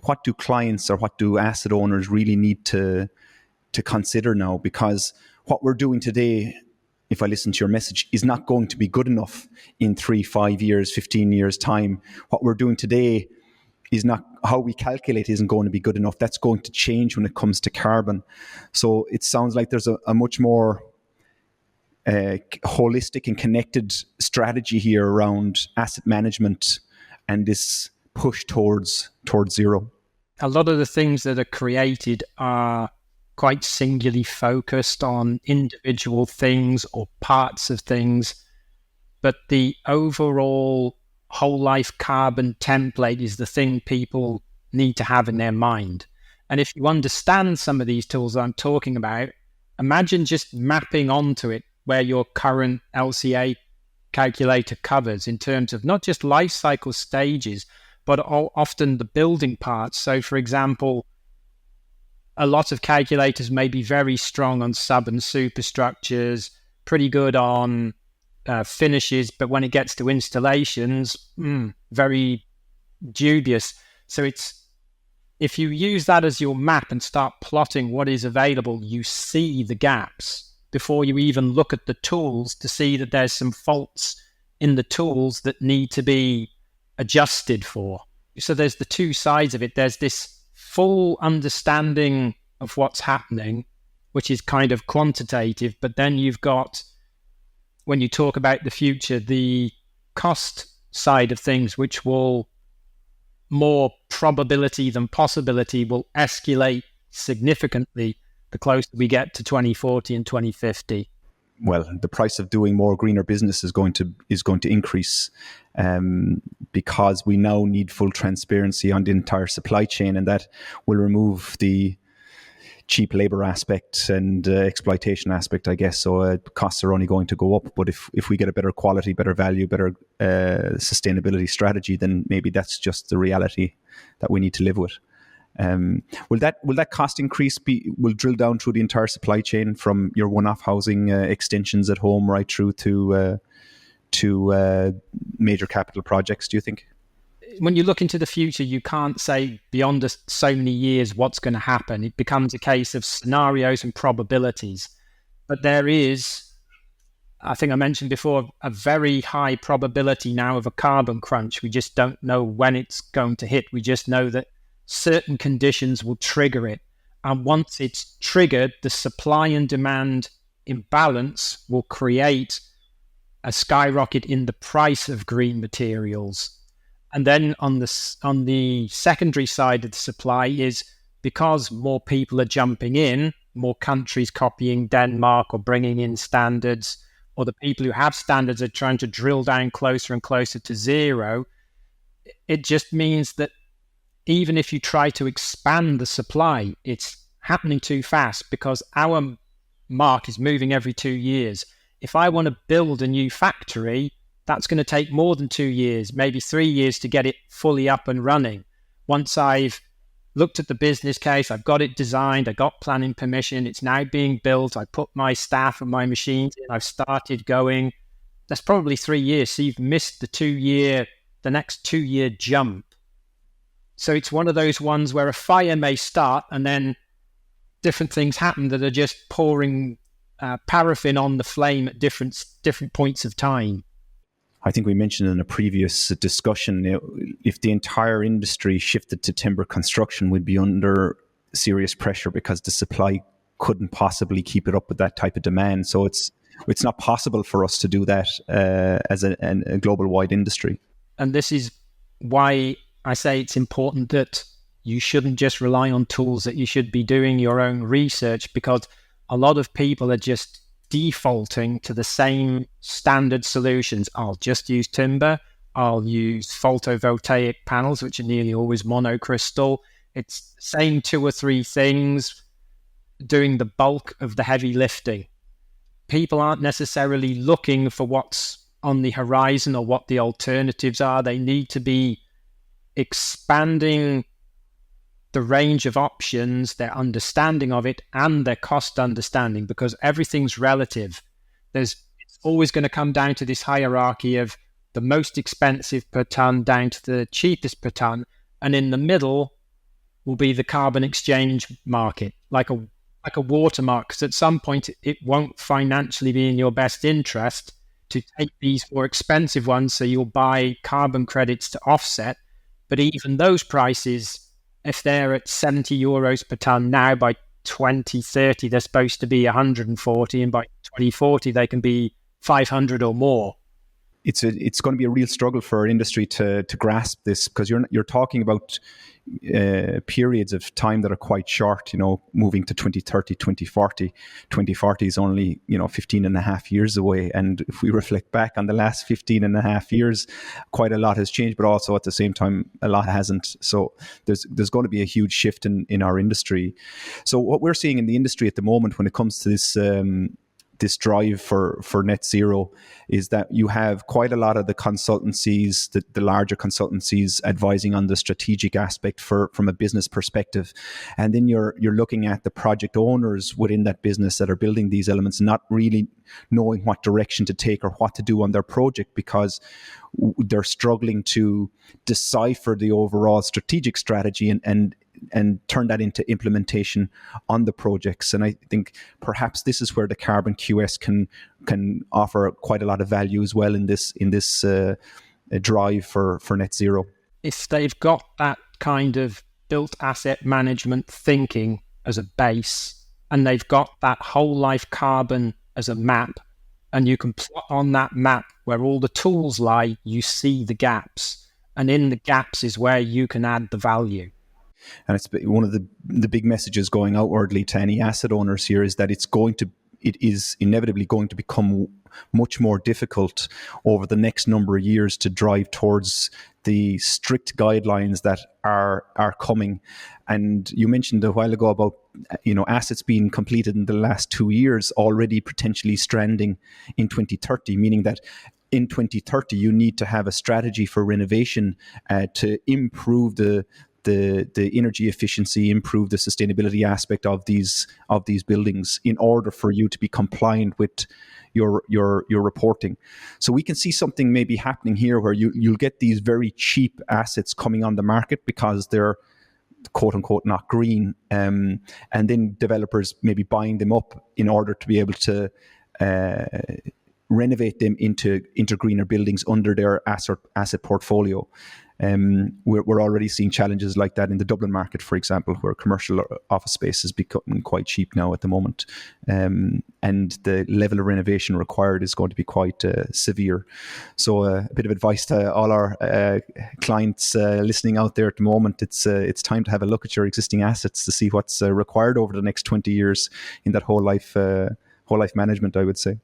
what do clients or what do asset owners really need to consider now? Because what we're doing today, if I listen to your message, is not going to be good enough in 3, 5 years, 15 years time. What we're doing today is not, how we calculate isn't going to be good enough. That's going to change when it comes to carbon. So it sounds like there's a much more holistic and connected strategy here around asset management and this push towards zero. A lot of the things that are created are quite singularly focused on individual things or parts of things, but the overall whole life carbon template is the thing people need to have in their mind. And if you understand some of these tools I'm talking about, imagine just mapping onto it where your current LCA calculator covers in terms of not just life cycle stages, but often the building parts. So for example, a lot of calculators may be very strong on sub and superstructures, pretty good on finishes, but when it gets to installations, very dubious. So if you use that as your map and start plotting what is available, you see the gaps before you even look at the tools to see that there's some faults in the tools that need to be adjusted for. So there's the two sides of it. There's this full understanding of what's happening, which is kind of quantitative, but then you've got, when you talk about the future, the cost side of things, which will, more probability than possibility, will escalate significantly the closer we get to 2040 and 2050. Well, the price of doing more greener business is going to increase because we now need full transparency on the entire supply chain, and that will remove the cheap labor aspect and exploitation aspect, I guess. So costs are only going to go up. But if we get a better quality, better value, better sustainability strategy, then maybe that's just the reality that we need to live with. Will that cost increase will drill down through the entire supply chain from your one-off housing extensions at home right through to major capital projects, do you think? When you look into the future, you can't say beyond so many years what's going to happen. It becomes a case of scenarios and probabilities. But there is, I think I mentioned before, a very high probability now of a carbon crunch. We just don't know when it's going to hit. We just know that certain conditions will trigger it. And once it's triggered, the supply and demand imbalance will create a skyrocket in the price of green materials. And then on the secondary side of the supply is, because more people are jumping in, more countries copying Denmark or bringing in standards, or the people who have standards are trying to drill down closer and closer to zero. It just means that even if you try to expand the supply, it's happening too fast because our mark is moving every 2 years. If I want to build a new factory, that's going to take more than 2 years, maybe 3 years to get it fully up and running. Once I've looked at the business case, I've got it designed, I got planning permission, it's now being built, I put my staff and my machines in, I've started going. That's probably 3 years. So you've missed the next 2 year jump. So it's one of those ones where a fire may start and then different things happen that are just pouring paraffin on the flame at different points of time. I think we mentioned in a previous discussion, if the entire industry shifted to timber construction, we'd be under serious pressure because the supply couldn't possibly keep it up with that type of demand. So it's not possible for us to do that as a global-wide industry. And this is why I say it's important that you shouldn't just rely on tools, that you should be doing your own research, because a lot of people are just defaulting to the same standard solutions. I'll just use timber. I'll use photovoltaic panels, which are nearly always monocrystal. It's the same 2 or 3 things doing the bulk of the heavy lifting. People aren't necessarily looking for what's on the horizon or what the alternatives are. They need to be expanding the range of options, their understanding of it, and their cost understanding, because everything's relative. It's always going to come down to this hierarchy of the most expensive per ton down to the cheapest per ton, and in the middle, will be the carbon exchange market, like a watermark, because at some point it won't financially be in your best interest to take these more expensive ones, so you'll buy carbon credits to offset. But even those prices, if they're at 70 euros per tonne now, by 2030 they're supposed to be 140, and by 2040 they can be 500 or more. It's going to be a real struggle for our industry to grasp this, because you're talking about periods of time that are quite short, moving to 2030, 2040. 2040 is only, 15 and a half years away. And if we reflect back on the last 15 and a half years, quite a lot has changed, but also at the same time, a lot hasn't. So there's going to be a huge shift in our industry. So what we're seeing in the industry at the moment when it comes to this drive for net zero is that you have quite a lot of the consultancies, the larger consultancies, advising on the strategic aspect from a business perspective. And then you're looking at the project owners within that business that are building these elements, not really knowing what direction to take or what to do on their project, because they're struggling to decipher the overall strategic strategy and turn that into implementation on the projects. And I think perhaps this is where the Carbon QS can offer quite a lot of value as well in this drive for net zero. If they've got that kind of built asset management thinking as a base, and they've got that whole life carbon as a map, and you can plot on that map where all the tools lie, you see the gaps, and in the gaps is where you can add the value. And it's one of the big messages going outwardly to any asset owners here is that it is inevitably going to become much more difficult over the next number of years to drive towards the strict guidelines that are coming. And you mentioned a while ago about assets being completed in the last 2 years already potentially stranding in 2030, meaning that in 2030 you need to have a strategy for renovation to improve the energy efficiency, improve the sustainability aspect of these buildings in order for you to be compliant with your reporting. So we can see something maybe happening here where you'll get these very cheap assets coming on the market because they're quote unquote not green, and then developers maybe buying them up in order to be able to renovate them into greener buildings under their asset portfolio. We're already seeing challenges like that in the Dublin market, for example, where commercial office space is becoming quite cheap now at the moment, and the level of renovation required is going to be quite severe. So a bit of advice to all our clients listening out there at the moment: it's time to have a look at your existing assets to see what's required over the next 20 years in that whole life management, I would say.